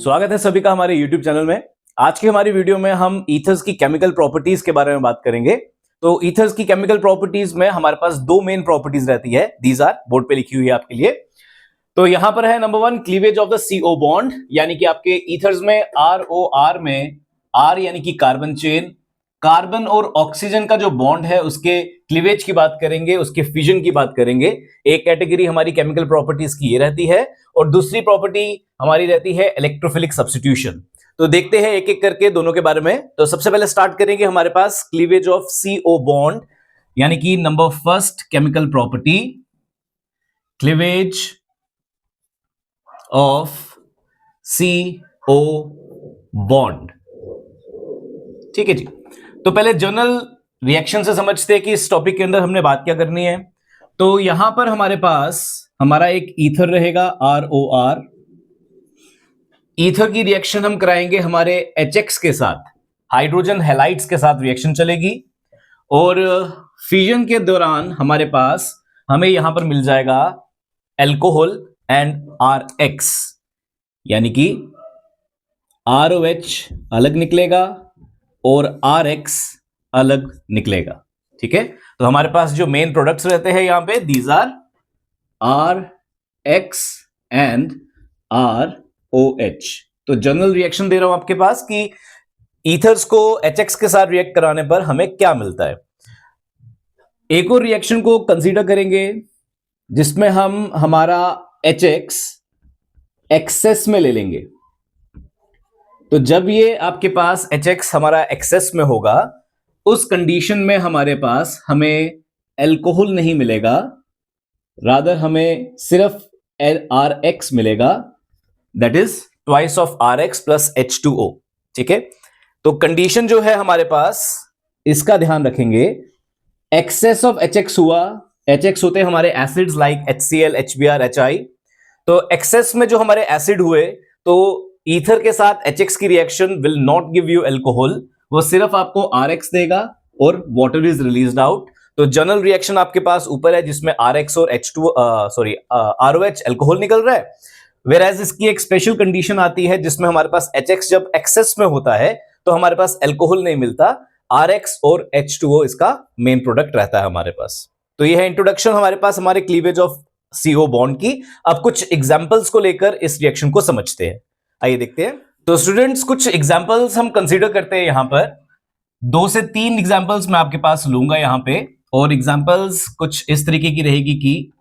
स्वागत है सभी का हमारे YouTube चैनल में। आज की हमारी वीडियो में हम ईथर्स की केमिकल प्रॉपर्टीज के बारे में बात करेंगे। तो ईथर्स की केमिकल प्रॉपर्टीज में हमारे पास दो मेन प्रॉपर्टीज रहती है। दीज आर, बोर्ड पे लिखी हुई है आपके लिए। तो यहां पर है number 1 cleavage of the CO bond, यानी कि आपके ईथर्स में ROR में R यानी कि कार्बन चेन, कार्बन और ऑक्सीजन का जो बॉन्ड है उसके क्लीवेज की बात करेंगे, उसके फिजन की बात करेंगे। एक कैटेगरी हमारी केमिकल प्रॉपर्टीज की ये रहती है और दूसरी प्रॉपर्टी हमारी रहती है इलेक्ट्रोफिलिक सब्स्टिट्यूशन। तो देखते हैं एक एक करके दोनों के बारे में। तो सबसे पहले स्टार्ट करेंगे हमारे पास क्लीवेज ऑफ CO बॉन्ड, यानी कि number first chemical property, cleavage of CO bond. ठीक है जी। तो पहले जनरल रिएक्शन से समझते हैं कि इस टॉपिक के अंदर हमने बात क्या करनी है। तो यहां पर हमारे पास हमारा एक ईथर रहेगा ROR। ईथर की रिएक्शन हम कराएंगे हमारे HX के साथ, हाइड्रोजन हैलाइड्स के साथ रिएक्शन चलेगी और फ्यूजन के दौरान हमारे पास हमें यहां पर मिल जाएगा अल्कोहल एंड RX, यानी कि ROH अलग निकलेगा और RX अलग निकलेगा। ठीक है, तो हमारे पास जो मेन प्रोडक्ट्स रहते हैं यहां पे, these are RX and ROH। तो जनरल रिएक्शन दे रहा हूं आपके पास कि ईथर्स को HX के साथ रिएक्ट कराने पर हमें क्या मिलता है। एक और रिएक्शन को कंसीडर करेंगे जिसमें हम हमारा HX एक्सेस में ले लेंगे। तो जब ये आपके पास HX हमारा एक्सेस में होगा, उस कंडीशन में हमारे पास हमें अल्कोहल नहीं मिलेगा, रादर हमें सिर्फ RX मिलेगा, that is twice of RX plus H2O। ठीक है, तो कंडीशन जो है हमारे पास, इसका ध्यान रखेंगे। एक्सेस ऑफ HX हुआ, HX होते हैं हमारे acids like HCl, HBr, HI। तो एक्सेस में जो हमारे एसिड हुए, तो ईथर के साथ HX की reaction will not give you alcohol, वो सिर्फ आपको RX देगा और वाटर इज रिलीज्ड आउट। तो जनरल रिएक्शन आपके पास ऊपर है जिसमें RX और ROH अल्कोहल निकल रहा है। वेराज इसकी एक स्पेशल कंडीशन आती है जिसमें हमारे पास HX जब एक्सेस में होता है तो हमारे पास अल्कोहल नहीं मिलता, RX और H2O इसका मेन प्रोडक्ट रहता है हमारे पास। तो यह है इंट्रोडक्शन हमारे पास हमारे क्लीवेज ऑफ CO बॉन्ड की। अब कुछ एग्जांपल्स को लेकर इस रिएक्शन को समझते हैं, आइए देखते हैं। तो स्टूडेंट्स, कुछ एग्जांपल्स हम कंसीडर करते हैं यहां पर। 2 से 3 एग्जांपल्स मैं आपके पास लूंगा यहां पे, और एग्जांपल्स कुछ इस तरीके की रहेगी कि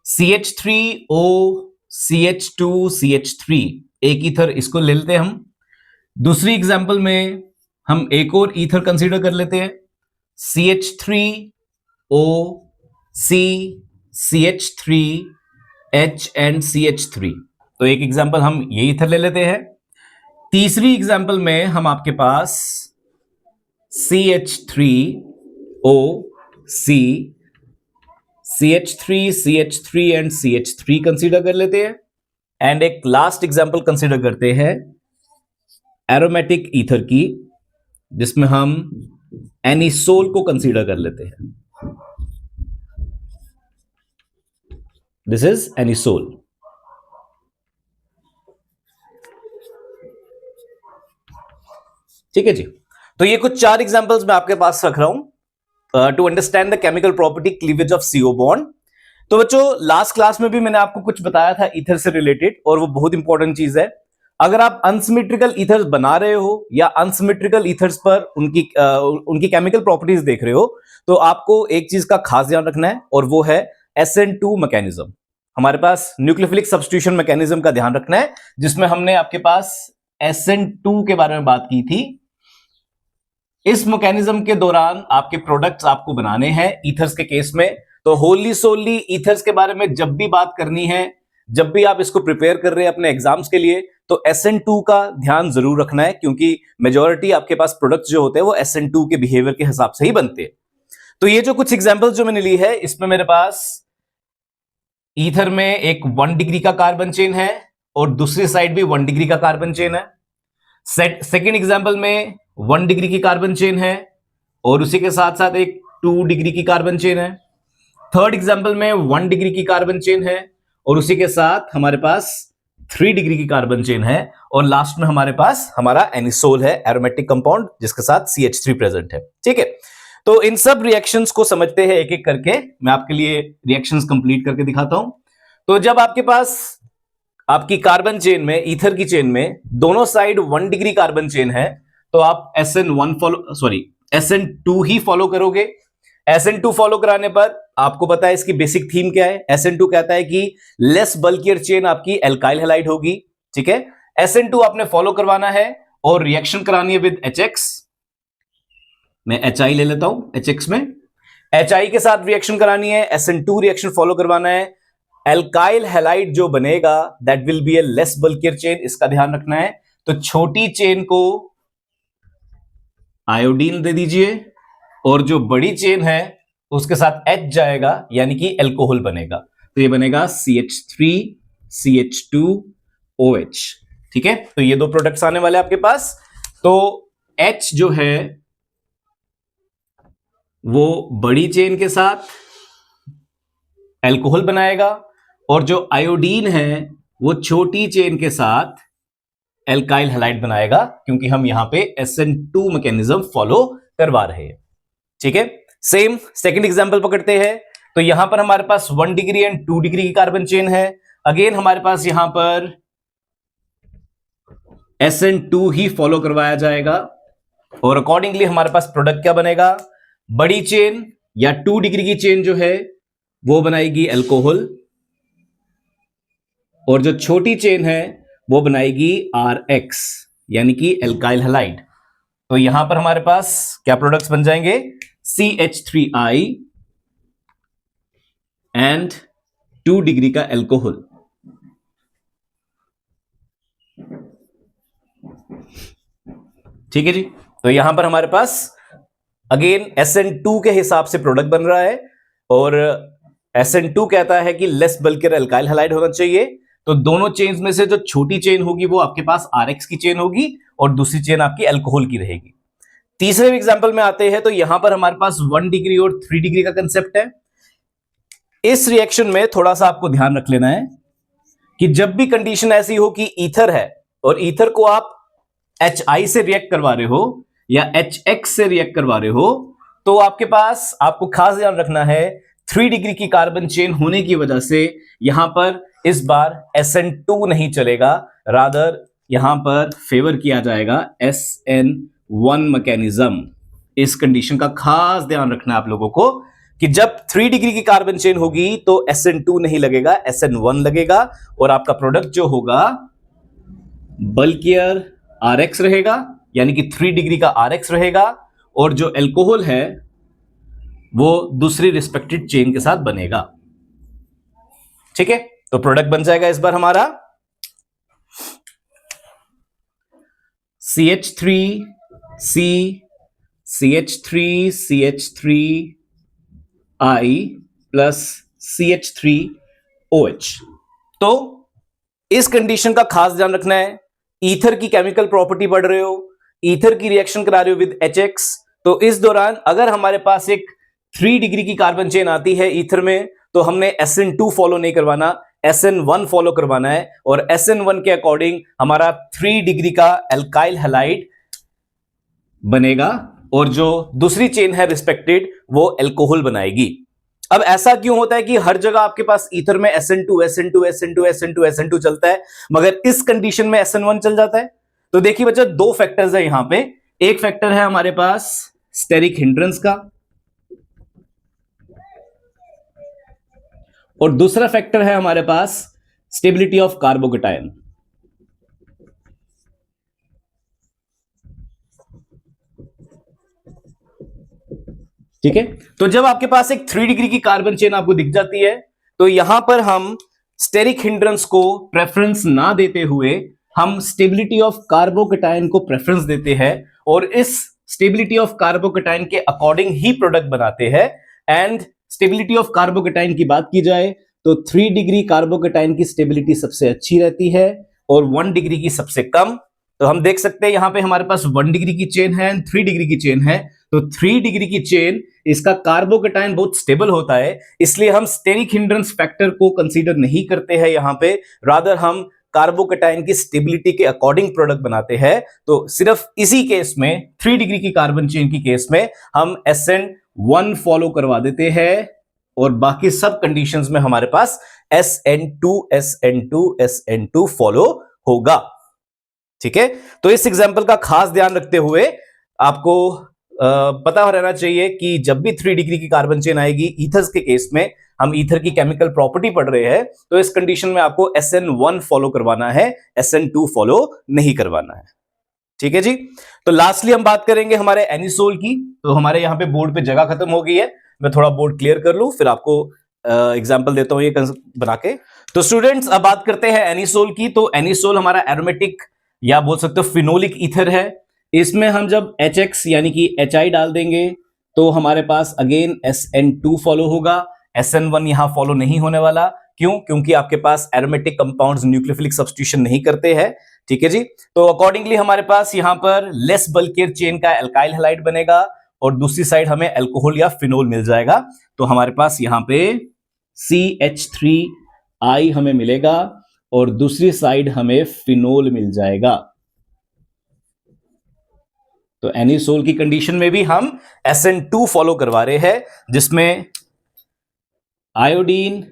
CH3O CH2CH3 एक ईथर, इसको ले लेते हैं हम। दूसरी एग्जांपल में हम एक और ईथर कंसीडर कर लेते हैं, CH3O CH3H एंड CH3। तो एक एग्जांपल हम ये ईथर ले लेते हैं। तीसरी एग्जांपल में हम आपके पास CH3O CH3 and CH3 consider कर लेते हैं। एंड एक लास्ट एग्जांपल कंसीडर करते हैं एरोमेटिक ईथर की, जिसमें हम एनिसोल को कंसीडर कर लेते हैं। This is anisole. ठीक है जी। तो ये कुछ 4 एग्जांपल्स मैं आपके पास रख रहा हूं to understand the chemical property cleavage of CO bond. तो बच्चों, लास्ट क्लास में भी मैंने आपको कुछ बताया था ईथर से रिलेटेड, और वो बहुत इंपॉर्टेंट चीज है। अगर आप अनसिमेट्रिकल ईथर्स बना रहे हो या अनसिमेट्रिकल ईथर्स पर उनकी केमिकल प्रॉपर्टीज देख रहे हो, तो आपको एक चीज का खास ध्यान रखना है, और वो है SN2 मैकेनिज्म। हमारे पास न्यूक्लियोफिलिक सब्स्टिट्यूशन मैकेनिज्म का ध्यान रखना है, जिसमें हमने आपके पास SN2 के बारे में बात की थी। इस मैकेनिज्म के दौरान आपके प्रोडक्ट्स आपको बनाने हैं ईथर्स के केस में। तो होली सोली ईथर्स के बारे में जब भी बात करनी है, जब भी आप इसको प्रिपेयर कर रहे हैं अपने एग्जाम्स के लिए, तो SN2 का ध्यान जरूर रखना है, क्योंकि मेजॉरिटी आपके पास प्रोडक्ट्स जो होते हैं वो SN2 के बिहेवियर के हिसाब से ही बनते हैं। तो ये जो कुछ एग्जांपल्स जो मैंने ली है, इसमें मेरे पास ईथर में एक 1 डिग्री का कार्बन चेन है और दूसरी साइड भी 1 डिग्री का कार्बन चेन है। सेकेंड एग्जांपल में 1 डिग्री की कार्बन चेन है और उसी के साथ साथ एक 2 डिग्री की कार्बन चेन है। थर्ड एग्जांपल में 1 डिग्री की कार्बन चेन है और उसी के साथ हमारे पास 3 डिग्री की कार्बन चेन है और लास्ट में हमारे पास हमारा एनिसोल है, एरोमेटिक कंपाउंड जिसके साथ CH3 प्रेजेंट है। ठीक है, तो इन सब रिएक्शंस को समझते हैं एक एक करके। मैं आपके लिए रिएक्शंस कंप्लीट करके दिखाता हूं। तो जब आपके पास आपकी कार्बन चेन में, ईथर की चेन में दोनों साइड 1 डिग्री कार्बन चेन है, तो आप SN2 ही फॉलो करोगे। SN2 फॉलो कराने पर आपको पता है इसकी बेसिक थीम क्या है। SN2 कहता है कि लेस बल्कियर चेन आपकी एल्काइल हैलाइड होगी। ठीक है, SN2 आपने फॉलो करवाना है और रिएक्शन करानी है विद HX। मैं HI ले लेता हूं, HX में HI के साथ रिएक्शन करानी है, SN2 रिएक्शन फॉलो करवाना है। एल्काइल हैलाइड जो बनेगा that will be A less bulkier chain, इसका ध्यान रखना है। तो छोटी चेन को आयोडीन दे दीजिए और जो बड़ी चेन है उसके साथ H जाएगा, यानी कि एल्कोहल बनेगा। तो ये बनेगा CH3 CH2OH। ठीक है, तो ये दो प्रोडक्ट्स आने वाले आपके पास। तो H जो है वो बड़ी चेन के साथ एल्कोहल बनाएगा और जो आयोडीन है वो छोटी चेन के साथ एल्काइल हैलाइड बनाएगा, क्योंकि हम यहां पे SN2 मैकेनिज्म फॉलो करवा रहे हैं। ठीक है, सेम सेकंड एग्जांपल पकड़ते हैं। तो यहां पर हमारे पास 1 डिग्री एंड 2 डिग्री की कार्बन चेन है। अगेन हमारे पास यहां पर SN2 ही फॉलो करवाया जाएगा और अकॉर्डिंगली हमारे पास प्रोडक्ट क्या बनेगा, बड़ी चेन या 2 डिग्री की चेन जो है वो बनाएगी एल्कोहल और जो छोटी चेन है वो बनाएगी RX, यानी कि एल्काइल हैलाइड। तो यहां पर हमारे पास क्या प्रोडक्ट्स बन जाएंगे, CH3I एंड 2 डिग्री का एल्कोहल। ठीक है जी, तो यहां पर हमारे पास अगेन SN2 के हिसाब से प्रोडक्ट बन रहा है और SN2 कहता है कि लेस बल्कियर एल्काइल हैलाइड होना चाहिए। तो दोनों चेन्स में से जो छोटी चेन होगी वो आपके पास RX की चेन होगी और दूसरी चेन आपकी एल्कोहल की रहेगी। तीसरे एग्जांपल में आते हैं। तो यहां पर हमारे पास 1 डिग्री और 3 डिग्री का कंसेप्ट है। इस रिएक्शन में थोड़ा सा आपको ध्यान रख लेना है कि जब भी कंडीशन ऐसी हो कि ईथर है और ईथर को आप HI से रिएक्ट करवा रहे हो या HX से रिएक्ट करवा रहे हो, तो आपके पास आपको खास ध्यान रखना है 3 डिग्री की कार्बन चेन होने की वजह से यहां पर इस बार SN2 नहीं चलेगा, रादर यहां पर फेवर किया जाएगा SN1 मैकेनिज्म। इस कंडीशन का खास ध्यान रखना है आप लोगों को कि जब 3 डिग्री की कार्बन चेन होगी तो SN2 नहीं लगेगा, SN1 लगेगा और आपका प्रोडक्ट जो होगा बल्कियर RX रहेगा, यानी कि 3 डिग्री का RX रहेगा और जो एल्कोहल है वो दूसरी रिस्पेक्टेड चेन के साथ बनेगा। ठीक है, तो प्रोडक्ट बन जाएगा इस बार हमारा CH3C CH3 CH3I plus CH3OH। तो इस कंडीशन का खास ध्यान रखना है। ईथर की केमिकल प्रॉपर्टी पढ़ रहे हो, ईथर की रिएक्शन करा रहे हो विद HX, तो इस दौरान अगर हमारे पास एक 3 डिग्री की कार्बन चेन आती है ईथर में, तो हमने SN2 फॉलो नहीं करवाना, SN1 फॉलो करवाना है और SN1 के अकॉर्डिंग हमारा 3 डिग्री का एल्काइल हैलाइड बनेगा और जो दूसरी चेन है रिस्पेक्टेड वो एल्कोहल बनाएगी। अब ऐसा क्यों होता है कि हर जगह आपके पास ईथर में SN2 SN2 SN2 SN2 SN2 चलता है मगर इस कंडीशन में SN1 चल जाता है? तो देखिए बच्चा, दो फैक्टर्स है यहां पे। एक फैक्टर है हमारे पास स्टेरिक हिंड्रेंस का और दूसरा फैक्टर है हमारे पास स्टेबिलिटी ऑफ कार्बोकेटायन। ठीक है, तो जब आपके पास एक 3 डिग्री की कार्बन चेन आपको दिख जाती है तो यहां पर हम स्टेरिक हिंड्रेंस को प्रेफरेंस ना देते हुए हम स्टेबिलिटी ऑफ कार्बोकेटायन को प्रेफरेंस देते हैं और इस स्टेबिलिटी ऑफ कार्बोकेटायन के अकॉर्डिंग ही प्रोडक्ट बनाते हैं। एंड स्टेबिलिटी ऑफ कार्बोकेटायन की बात की जाए तो 3 डिग्री कार्बोकेटायन की स्टेबिलिटी सबसे अच्छी रहती है और 1 डिग्री की सबसे कम। तो हम देख सकते हैं यहां पे हमारे पास 1 डिग्री की चेन है एंड 3 डिग्री की चेन है। तो 3 डिग्री की चेन इसका कार्बोकेटायन बहुत स्टेबल होता है, इसलिए हम स्टेरिक हिंड्रेंस फैक्टर को कंसीडर नहीं करते हैं यहां पे, रादर हम कार्बोकैटायन की स्टेबिलिटी के अकॉर्डिंग प्रोडक्ट बनाते हैं, तो सिर्फ इसी केस में 3 डिग्री की कार्बन चेन की केस में हम SN1 फॉलो करवा देते हैं और बाकी सब कंडीशंस में हमारे पास SN2 SN2 SN2 फॉलो होगा। ठीक है, तो इस एग्जांपल का खास ध्यान रखते हुए आपको पता रहना चाहिए कि जब भी 3 डिग्री की कार्बन चेन आएगी ईथर्स के केस में, हम ईथर की केमिकल प्रॉपर्टी पढ़ रहे हैं, तो इस कंडीशन में आपको SN1 फॉलो करवाना है, SN2 फॉलो नहीं करवाना है। ठीक है जी। तो लास्टली हम बात करेंगे हमारे एनिसोल की। तो हमारे यहां पे बोर्ड पे जगह खत्म हो गई है, मैं थोड़ा बोर्ड क्लियर कर लूं, फिर आपको एग्जांपल देता हूं ये बना के। तो स्टूडेंट्स अब बात करते हैं एनिसोल की। तो एनिसोल हमारा एरोमेटिक या बोल सकते हो फिनोलिक ईथर है। इसमें हम जब HX यानी कि HI डाल देंगे तो हमारे पास अगेन SN2 फॉलो होगा, SN1 यहां फॉलो नहीं होने वाला। क्यों? क्योंकि आपके पास एरोमेटिक कंपाउंड्स न्यूक्लियोफिलिक सब्स्टिट्यूशन नहीं करते हैं। ठीक है जी। तो अकॉर्डिंगली हमारे पास यहां पर लेस बल्कियर चेन का एल्काइल हैलाइड बनेगा और दूसरी साइड हमें अल्कोहल या फिनोल मिल जाएगा। तो हमारे पास यहां पे CH3I हमें मिलेगा और दूसरी साइड हमें फिनोल मिल जाएगा। तो एनिसोल की कंडीशन में भी हम SN2 फॉलो करवा रहे हैं, जिसमें आयोडीन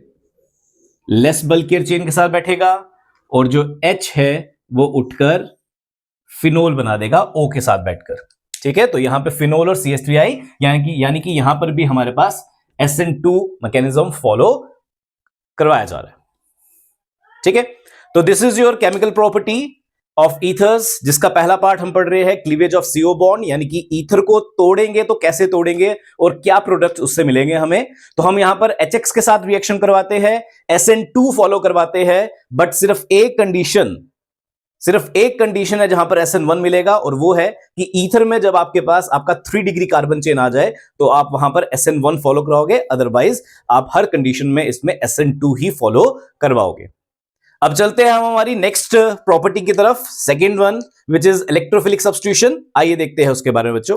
लेस बल्कियर चेन के साथ बैठेगा और जो H है वो उठकर फिनोल बना देगा O के साथ बैठकर। ठीक है, तो यहां पे फिनोल और CH3I यानी कि यहां पर भी हमारे पास SN2 मैकेनिज्म फॉलो करवाया जा रहा है। ठीक है, तो this is your chemical property of ethers, जिसका पहला पार्ट हम पढ़ रहे हैं क्लीवेज ऑफ CO बॉन्ड, यानी कि ईथर को तोड़ेंगे तो कैसे तोड़ेंगे और क्या प्रोडक्ट उससे मिलेंगे हमें। तो हम यहां पर HX के साथ रिएक्शन करवाते हैं, SN2 फॉलो करवाते हैं, बट सिर्फ एक कंडीशन है जहां पर SN1 मिलेगा, और वो है कि ईथर में जब आपके पास आपका 3 डिग्री कार्बन चेन आ जाए तो आप वहां पर SN1 फॉलो कराओगे, अदरवाइज आप हर कंडीशन में इसमें SN2 ही फॉलो करवाओगे। अब चलते हैं हम हमारी नेक्स्ट प्रॉपर्टी की तरफ, second one which is electrophilic substitution. आइए देखते हैं उसके बारे में बच्चों।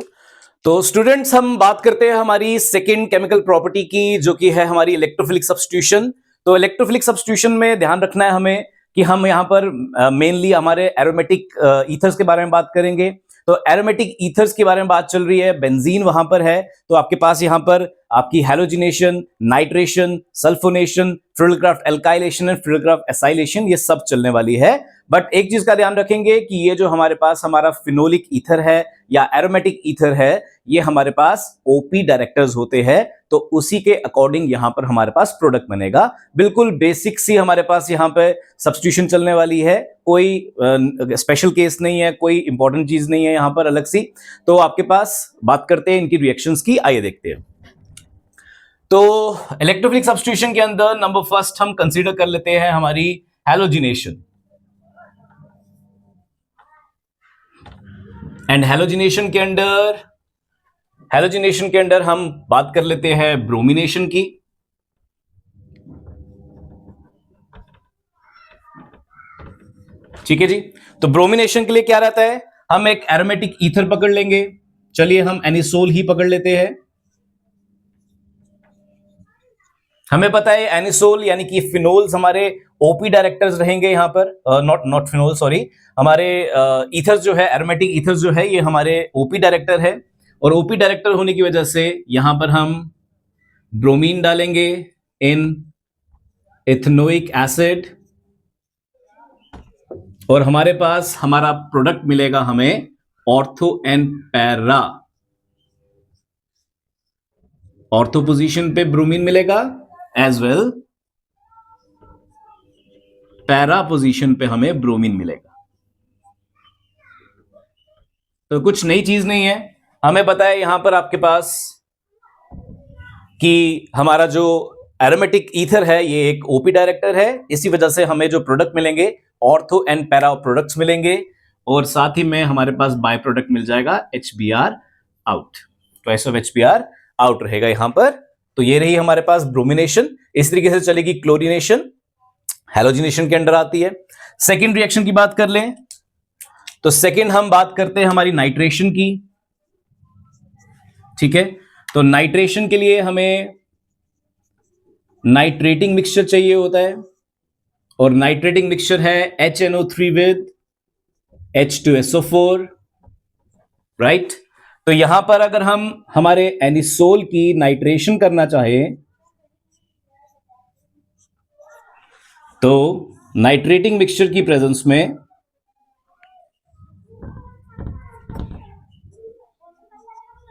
तो स्टूडेंट्स हम बात करते हैं हमारी सेकेंड केमिकल प्रॉपर्टी की, जो कि है हमारी इलेक्ट्रोफिलिक सब्स्टिट्यूशन। तो इलेक्ट्रोफिलिक सब्स्टिट्यूशन में ध्यान रखना है हमें कि हम यहां पर मेनली हमारे एरोमेटिक ईथर्स के बारे में बात करेंगे। तो एरोमेटिक ईथर्स के बारे में बात चल रही है, बेंजीन वहां पर है, तो आपके पास यहां पर आपकी halogenation, nitration, sulphonation, Friedel Crafts alkylation and Friedel Crafts acylation, ये सब चलने वाली है। बट एक चीज का ध्यान रखेंगे कि ये जो हमारे पास हमारा फिनोलिक ईथर है या एरोमेटिक ईथर है, ये हमारे पास OP डायरेक्टर्स होते हैं, तो उसी के अकॉर्डिंग यहां पर हमारे पास प्रोडक्ट बनेगा। बिल्कुल बेसिक सी हमारे पास यहां पे सब्स्टिट्यूशन चलने वाली है, कोई स्पेशल केस नहीं है, कोई इंपॉर्टेंट चीज नहीं है यहां पर अलग सी। तो आपके पास बात करते हैं इनकी रिएक्शंस की, आइए देखते हैं। तो इलेक्ट्रोफिलिक सब्स्टिट्यूशन के अंदर नंबर फर्स्ट हम कंसीडर कर लेते हैं हमारी हैलोजिनेशन। एंड हैलोजिनेशन के अंदर हम बात कर लेते हैं ब्रोमिनेशन की। ठीक है जी। तो ब्रोमिनेशन के लिए क्या रहता है, हम एक एरोमेटिक ईथर पकड़ लेंगे। चलिए हम एनिसोल ही पकड़ लेते हैं। हमें पता है एनिसोल यानी कि फिनोल्स हमारे OP डायरेक्टर्स रहेंगे यहां पर, नॉट फिनोल सॉरी, हमारे ईथर्स जो है, एरोमेटिक ईथर्स जो है, ये हमारे OP डायरेक्टर है, और OP डायरेक्टर होने की वजह से यहां पर हम ब्रोमीन डालेंगे इन इथेनोइक एसिड, और हमारे पास हमारा प्रोडक्ट मिलेगा हमें ortho and para. Ortho position पे ब्रोमीन मिलेगा, एज वेल पैरा पोजीशन पे हमें ब्रोमीन मिलेगा। तो कुछ नई चीज नहीं है, हमें पता है यहां पर आपके पास कि हमारा जो एरोमेटिक ईथर है ये एक OP डायरेक्टर है, इसी वजह से हमें जो प्रोडक्ट मिलेंगे ऑर्थो एंड पैरा प्रोडक्ट्स मिलेंगे, और साथ ही में हमारे पास बाय प्रोडक्ट मिल जाएगा HBr out. Twice of HBr out रहेगा यहां पर। तो ये रही हमारे पास ब्रोमिनेशन। इस तरीके से चलेगी क्लोरीनेशन, हैलोजिनेशन के अंडर आती है। सेकेंड रिएक्शन की बात कर लें तो सेकेंड हम बात करते हैं हमारी नाइट्रेशन की। ठीक है, तो नाइट्रेशन के लिए हमें नाइट्रेटिंग मिक्सचर चाहिए होता है, और नाइट्रेटिंग मिक्सचर है HNO3 विद H2SO4, राइट। तो यहां पर अगर हम हमारे एनिसोल की नाइट्रेशन करना चाहें तो नाइट्रेटिंग मिक्सचर की प्रेजेंस में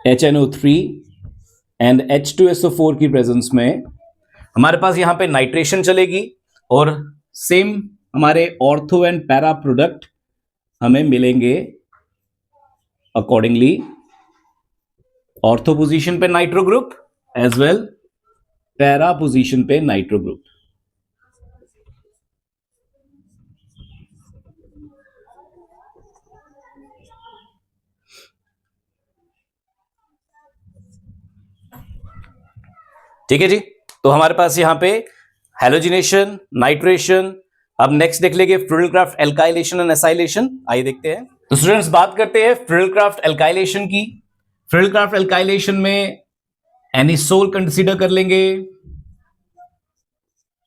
HNO3 एंड H2SO4 की प्रेजेंस में हमारे पास यहां पे नाइट्रेशन चलेगी और सेम हमारे ऑर्थो एंड पैरा प्रोडक्ट हमें मिलेंगे अकॉर्डिंगली। ऑर्थो पोजीशन पे nitro group as well para position पे नाइट्रो ग्रुप। ठीक है जी, तो हमारे पास यहां पे हैलोजिनेशन, नाइट्रेशन। अब नेक्स्ट देख लेंगे फ्रिडलक्राफ्ट एल्काइलेशन एंड एसाइलेशन। आइए देखते हैं। तो स्टूडेंट्स बात करते हैं फ्रिडलक्राफ्ट एल्काइलेशन की। फ्रिडलक्राफ्ट एल्काइलेशन में एनिसोल कंसीडर कर लेंगे।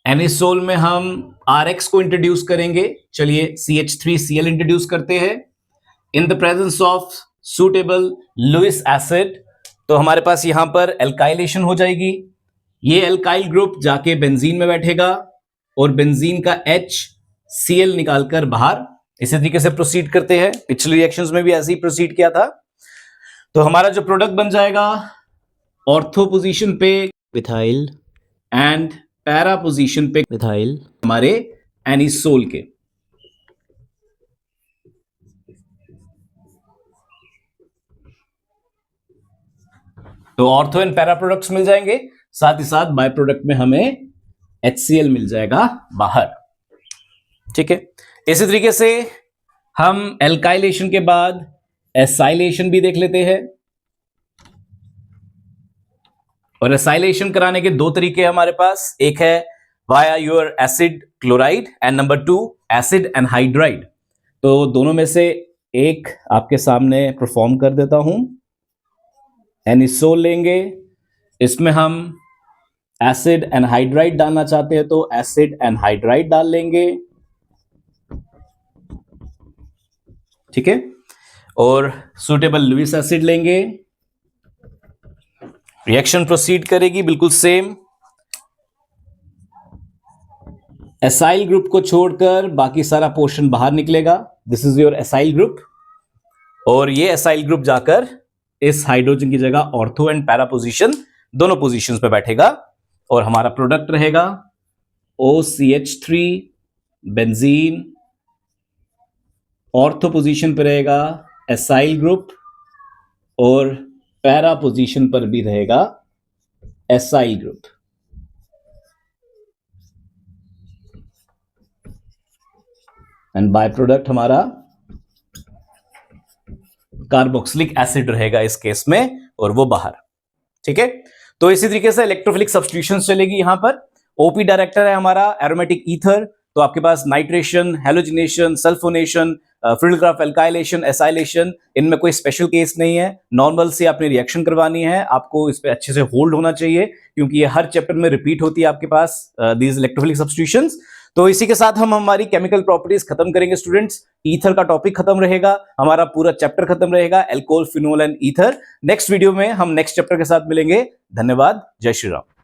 एनिसोल में हम RX को इंट्रोड्यूस करेंगे। चलिए CH3Cl इंट्रोड्यूस करते हैं in the presence of suitable Lewis acid. तो हमारे पास यहां पर एल्काइलेशन हो जाएगी। ये एल्काइल ग्रुप जाके बेंजीन में बैठेगा और बेंजीन का HCl निकालकर बाहर। इसी तरीके से प्रोसीड करते हैं। पिछले रिएक्शंस में भी ऐसे ही प्रोसीड किया था। तो हमारा जो प्रोडक्ट बन जाएगा ऑर्थो पोजीशन पे मिथाइल एंड पैरा पोजीशन पे मिथाइल हमारे एनिसोल के। तो ऑर्थो एंड पैरा प्रोडक्ट्स मिल जाएंगे, साथ ही साथ बाय प्रोडक्ट में हमें HCl मिल जाएगा बाहर। ठीक है, इसी तरीके से हम एल्काइलेशन के बाद एसाइलेशन भी देख लेते हैं। और एसाइलेशन कराने के दो तरीके हैं हमारे पास। एक है via your acid chloride and number 2 acid anhydride. तो दोनों में से एक आपके सामने परफॉर्म कर देता हूं। एनिसोल लेंगे, इसमें हम एसिड एनहाइड्राइड डालना चाहते हैं तो एसिड एनहाइड्राइड डाल लेंगे। ठीक है, और सुटेबल लुइस एसिड लेंगे। रिएक्शन प्रोसीड करेगी बिल्कुल सेम। एसाइल ग्रुप को छोड़कर बाकी सारा पोर्शन बाहर निकलेगा। This is your acyl group. और ये एसाइल ग्रुप जाकर इस हाइड्रोजन की जगह ऑर्थो एंड पैरा पोजीशन दोनों पोजीशंस पे बैठेगा और हमारा प्रोडक्ट रहेगा OCH3 बेंजीन। ऑर्थो पोजीशन पे रहेगा एसाइल ग्रुप और पैरा पोजीशन पर भी रहेगा acyl group. And by product हमारा कार्बोक्सिलिक एसिड रहेगा इस केस में, और वो बाहर। ठीक है, तो इसी तरीके से इलेक्ट्रोफिलिक सब्स्टिट्यूशंस चलेगी। यहां पर OP डायरेक्टर है हमारा एरोमेटिक ईथर। तो आपके पास nitration, halogenation, sulphonation, Friedel Crafts alkylation, acylation, इनमें कोई स्पेशल केस नहीं है। नॉर्मल से आपने रिएक्शन करवानी है, आपको इस पे अच्छे से होल्ड होना चाहिए क्योंकि ये हर चैप्टर में रिपीट होती है आपके पास दीज इलेक्ट्रोफिलिक सब्स्टिट्यूशंस। तो इसी के साथ हम हमारी केमिकल प्रॉपर्टीज खत्म करेंगे स्टूडेंट्स। ईथर का टॉपिक खत्म रहेगा, हमारा पूरा चैप्टर खत्म रहेगा, alcohol, phenol and ether. Next video में हम नेक्स्ट चैप्टर के साथ मिलेंगे। धन्यवाद, जय श्री राम।